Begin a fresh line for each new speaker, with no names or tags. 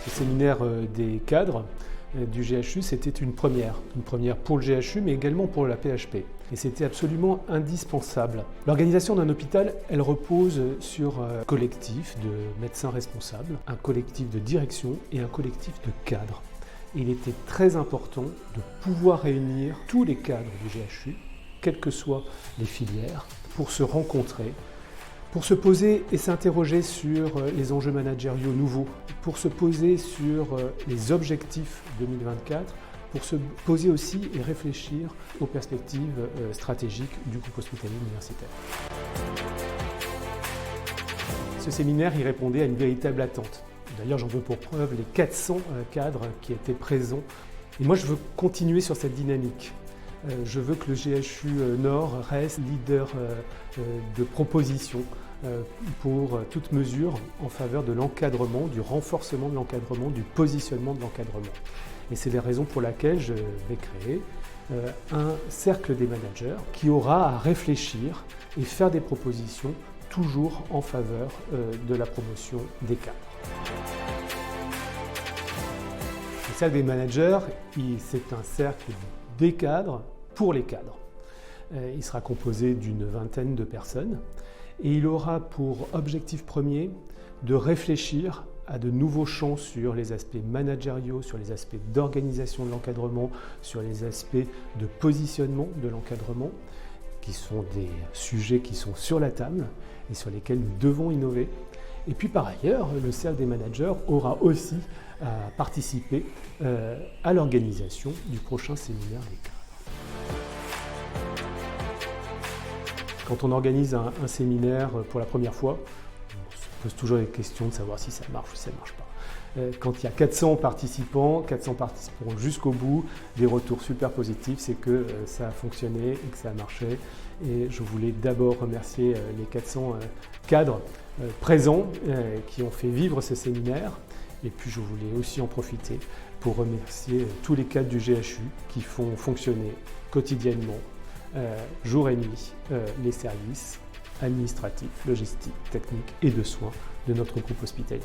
Ce séminaire des cadres du GHU, c'était une première pour le GHU, mais également pour la PHP. Et c'était absolument indispensable. L'organisation d'un hôpital, elle repose sur un collectif de médecins responsables, un collectif de direction et un collectif de cadres. Il était très important de pouvoir réunir tous les cadres du GHU, quelles que soient les filières, pour se rencontrer, pour se poser et s'interroger sur les enjeux managériaux nouveaux, pour se poser sur les objectifs 2024, pour se poser aussi et réfléchir aux perspectives stratégiques du groupe hospitalier universitaire. Ce séminaire y répondait à une véritable attente. D'ailleurs, j'en veux pour preuve les 400 cadres qui étaient présents. Et moi, je veux continuer sur cette dynamique. Je veux que le GHU Nord reste leader de propositions pour toute mesure en faveur de l'encadrement, du renforcement de l'encadrement, du positionnement de l'encadrement. Et c'est la raison pour laquelle je vais créer un cercle des managers qui aura à réfléchir et faire des propositions toujours en faveur de la promotion des cadres. Le cercle des managers, c'est un cercle des cadres pour les cadres. Il sera composé d'une vingtaine de personnes et il aura pour objectif premier de réfléchir à de nouveaux champs sur les aspects managériaux, sur les aspects d'organisation de l'encadrement, sur les aspects de positionnement de l'encadrement, qui sont des sujets qui sont sur la table et sur lesquels nous devons innover. Et puis par ailleurs, le cercle des managers aura aussi à participer à l'organisation du prochain séminaire des cadres. Quand on organise un séminaire pour la première fois, on se pose toujours des questions de savoir si ça marche ou si ça ne marche pas. Quand il y a 400 participants jusqu'au bout, des retours super positifs, c'est que ça a fonctionné et que ça a marché. Et je voulais d'abord remercier les 400 cadres présents qui ont fait vivre ce séminaire. Et puis je voulais aussi en profiter pour remercier tous les cadres du GHU qui font fonctionner quotidiennement, jour et nuit, les services administratifs, logistiques, techniques et de soins de notre groupe hospitalier.